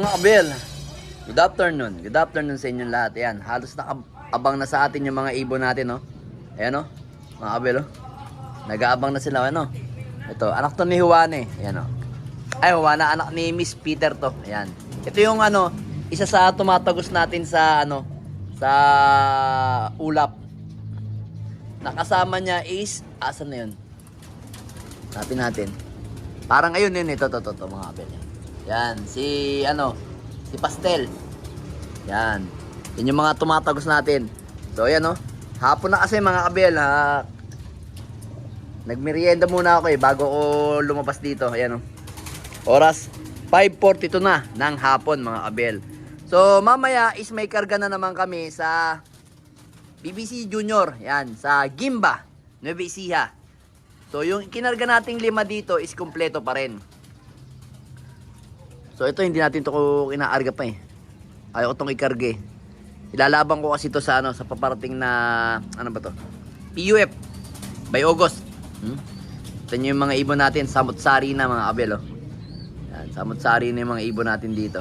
mga kabel. Good afternoon. Good afternoon sa inyong lahat. Ayan, halos nakaabang na sa atin yung mga ibon natin, no? Ayan, no? Mga kabel, no? Nag-aabang na sila, ano? Ito, anak to ni Juane. Ayan, no? Ay, Juana, anak ni Miss Peter to. Ayan. Ito yung, ano, isa sa tumatagos natin sa, ano, sa ulap. Nakasama niya is, asan na yun? Hanapin natin. Parang ayun yun, ito, mga kabel. Yan, si Pastel. Yan. Yan yung mga tumatagos natin. So, ayan, no. Hapon na kasi mga kabel, ha. Nagmerienda muna ako bago ko lumabas dito. Ayan, no. Oras 5:42 na ng hapon mga kabel. So, mamaya is may karga na naman kami sa BBC Junior. Yan, sa Gimba, Nueva Ecija. So, yung kinarga nating 5 dito is kumpleto pa rin. So, ito hindi natin ito kinaarga pa eh. Ayaw ko itong ikarga eh. Ilalaban ko kasi ito sa, sa paparating na, ano ba to? PUF by August. Ito yung mga ibon natin, samot-sari na mga kabel, oh. Yan, samot-sari na yung mga ibon natin dito.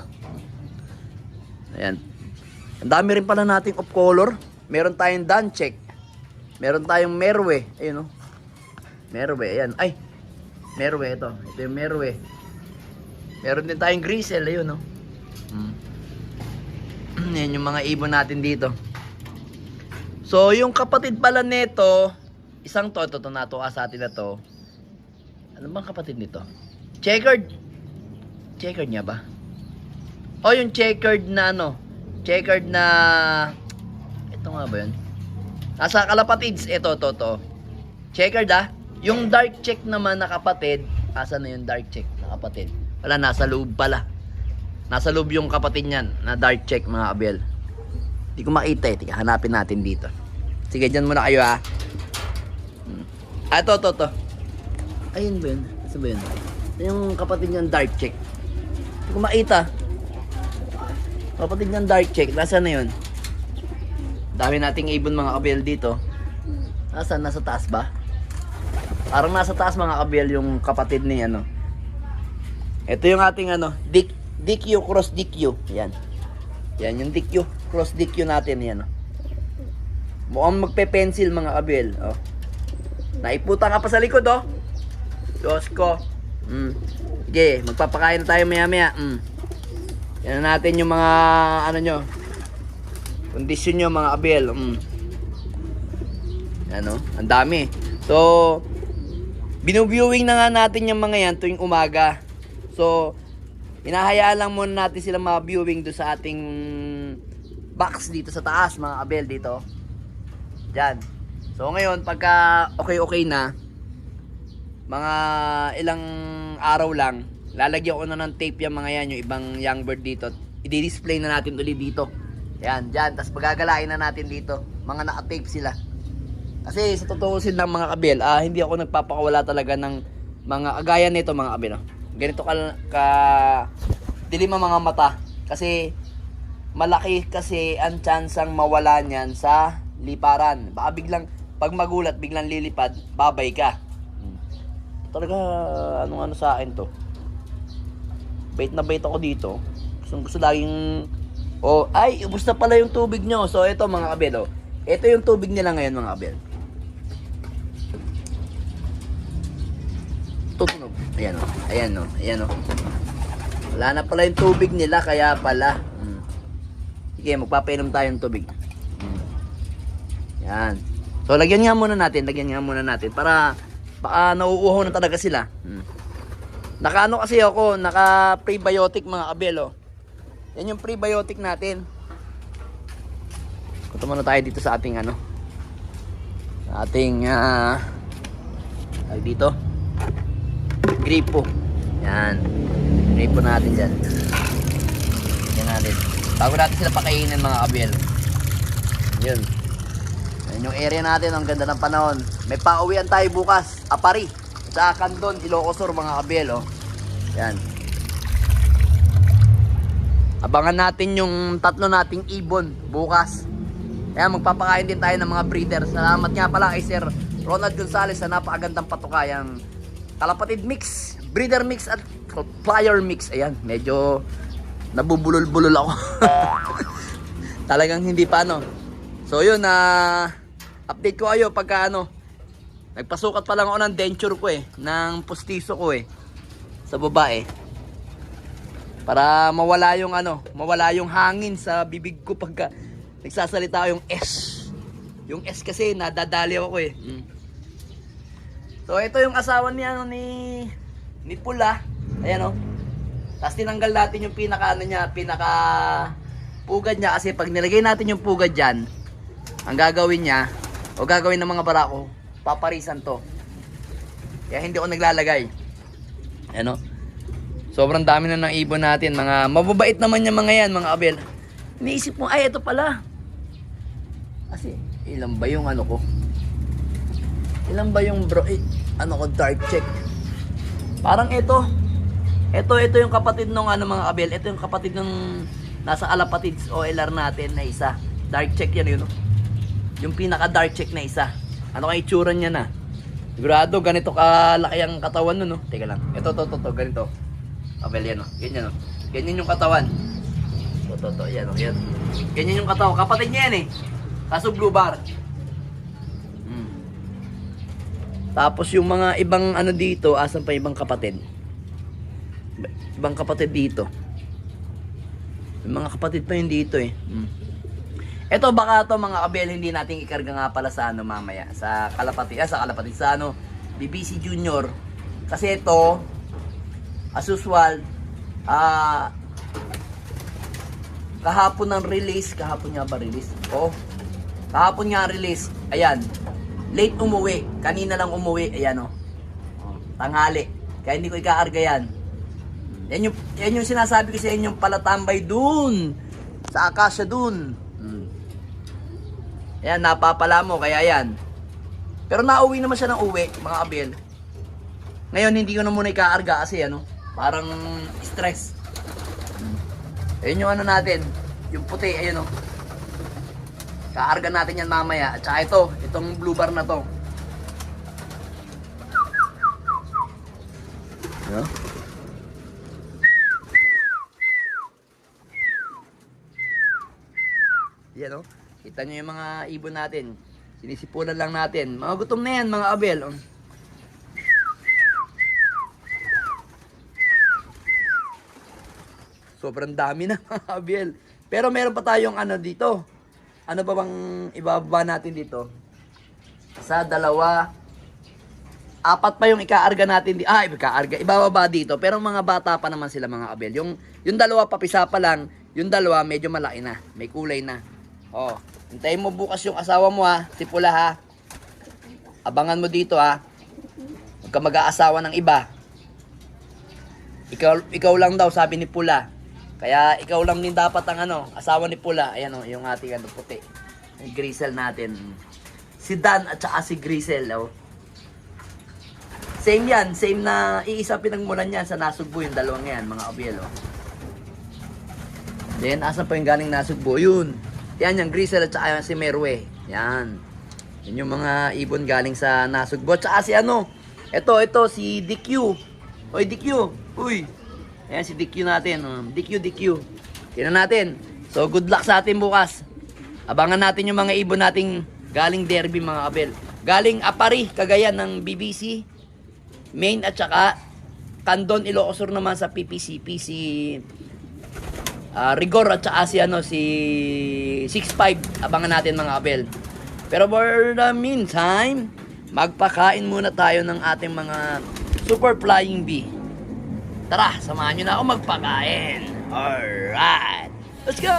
Ayan. Ang dami rin pala nating off color. Meron tayong Dancheck. Meron tayong Merwe. Ayun, oh. Merwe, ayan. Ay, Merwe ito. Ito yung Merwe. Meron din tayong Grisel, ayun, no? Yan yung mga ibon natin dito. So, yung kapatid pala nito, isang to natuka sa atin na to. Ano bang kapatid nito? Checkered. Checkered niya ba? O, yung checkered na checkered na, ito nga ba yun? Nasa kalapatids, ito, to. Checkered, ah. Yung dark check naman na kapatid, asan na yung dark check na kapatid? Wala, nasa loob pala. Nasa loob yung kapatid niyan na dark check mga kabel. Hindi ko makita eh. Tika, hanapin natin dito. Sige, dyan muna kayo ha. Ah, ito. Ayun ba yun? Asa ba yun? Ito yung kapatid niyan dark check. Hindi ko makita. Kapatid niyan dark check. Nasaan na yun? Dami nating ibon mga kabel dito. Nasaan? Nasa taas ba? Parang nasa taas mga kabel yung kapatid ni Ito yung ating DQ cross DQ. Yan. Yan yung DQ cross DQ natin yan. Mukhang magpe-pencil mga kabel, oh. Naiputa ka pa sa likod, oh. Diyos ko. Sige, magpapakain na tayo maya-maya. Yan na natin yung mga nyo. Kondisyon nyo mga kabel. Ano? Ang dami. So, binu-viewing na nga natin yung mga yan tuwing umaga. So, hinahayaan lang muna natin sila ma-viewing do sa ating box dito sa taas, mga kabel dito. Diyan. So, ngayon, pagka okay na, mga ilang araw lang, lalagyan ko na ng tape yung mga yan, yung ibang young bird dito. I-display na natin ulit dito. Yan, dyan. Tapos pagagalain na natin dito. Mga naka-tape sila. Kasi sa tutuusin ng mga kabel, hindi ako nagpapakawala talaga ng mga agayan nito mga kabel. Ganito ka dilim ang mga mata. Kasi malaki kasi ang tsansang mawala niyan sa liparan. Baka biglang, pag magulat, biglang lilipad, babay ka. Talaga, ano sa akin to. Bait na bait ako dito. Gusto laging, ay, ubos na pala yung tubig nyo. So, ito mga kabel, ito yung tubig nila ngayon mga kabel. Tutunog. Ayan o. Wala na pala yung tubig nila, kaya pala. Sige, magpapainom tayo ng tubig. Yan. So, lagyan nga muna natin. Para, baka nauuhaw na talaga sila. Naka kasi ako, naka prebiotic mga kabel, oh. Yan yung prebiotic natin. Punta muna tayo dito sa ating dito. Gripo. Yan. Gripo natin dyan. Yan natin. Bago natin sila pakainin mga kabel. Yun. Yan yung area natin. Ang ganda ng panahon. May pauwian tayo bukas. Apari. Sa Candon, Ilocos Sur mga kabel. Oh. Yan. Abangan natin yung 3 nating ibon bukas. Kaya magpapakain din tayo ng mga breeder. Salamat nga pala kay Sir Ronald Gonzales sa napakagandang patukayang kalapatid mix, breeder mix at flyer mix. Ayan, medyo nabubulol-bulol ako. Talagang hindi pa ano. So yun, update ko kayo pagka ano, nagpasukat pa lang ako ng denture ko ng pustiso ko sa babae. Para mawala yung ano, mawala yung hangin sa bibig ko pagka nagsasalita yung S. Yung S kasi nadadali ako So ito yung asawa niya ni Pula. Ayan Tapos tinanggal natin yung pinaka pugad niya kasi pag nilagay natin yung pugad diyan, ang gagawin niya o gagawin ng mga barako, paparisan to. Kaya hindi ako naglalagay. Ayan Sobrang dami na ng ibon natin. Mga mababait naman yung mga yan, mga abel. Iniisip mo, ay ito pala. Kasi ilan ba yung ano ko? Ilan ba yung dark check? Parang ito yung kapatid ng mga abel. Ito yung kapatid ng nasa Alapatids OLR natin na isa. Dark check yan yun. Yung pinaka dark check na isa. Ano kaya itsura niya na? Sigurado ganito kalaki ang katawan nun Teka lang. Ito ganito. Abel yan Ganyan Ganyan yung katawan. Yan yan. Ganyan yung katawan. Kapatid niya yan Kaso blue bar. Tapos yung mga ibang ano dito, asan pa ibang kapatid? Ibang kapatid dito. Yung mga kapatid pa yun dito Ito baka to mga kabel hindi natin ikarga nga pala sa ano mamaya. Sa Kalapatid, sa BBC Junior. Kasi ito, as usual, kahapon ng release, kahapon nga ba release? Kahapon nga release, ayan, late umuwi, kanina lang umuwi, ayan tanghali, kaya hindi ko ikaarga yan. Yan yung sinasabi ko sa inyo, yung palatambay dun, sa Akasya dun. Ayan, napapala mo, kaya yan. Pero nauwi naman siya ng uwi, mga abel. Ngayon, hindi ko na muna ikaarga kasi parang stress. Ayun yung ano natin, yung puti, ayun Kaarga natin yan mamaya. At saka itong blue bar na to. Yan Kita nyo yung mga ibon natin. Sinisipulan lang natin. Mga gutom na yan, mga abel. Sobrang dami na, mga abel. Pero meron pa tayong dito. Ano ba bang ibababa natin dito? Sa dalawa. 4 pa yung ikaarga natin. Ibababa dito. Pero mga bata pa naman sila, mga abel. Yung dalawa papisa pa lang. Yung dalawa medyo malaki na. May kulay na. Hintayin mo bukas yung asawa mo si Pula Abangan mo dito Huwag ka mag-aasawa ng iba. Ikaw lang daw, sabi ni Pula. Kaya ikaw lang din dapat ang asawa ni Pula. Ayan yung ating puti. Yung Grisel natin. Si Dan at saka si Grisel. Same yan. Same na iisa pinagmulan yan sa Nasugbo. Yung dalawang yan, mga abel. Then, asan pa yung galing Nasugbo? Yun. Yan yung Grisel at saka si Merwe. Yan. Yan yung mga ibon galing sa Nasugbo. At saka si Ito, si DQ. Oy, DQ. Uy. Ayan si DQ natin. DQ. Tingnan natin. So, good luck sa atin bukas. Abangan natin yung mga ibon nating galing Derby, mga abel. Galing Apari, Cagayan ng BBC. Main at saka Candon, Ilocos Sur naman sa PPCP. Si Rigor at saka si 6'5". Abangan natin, mga abel. Pero for the meantime, magpakain muna tayo ng ating mga super flying bee. Tara, samahan nyo na ako magpakain. Alright, let's go!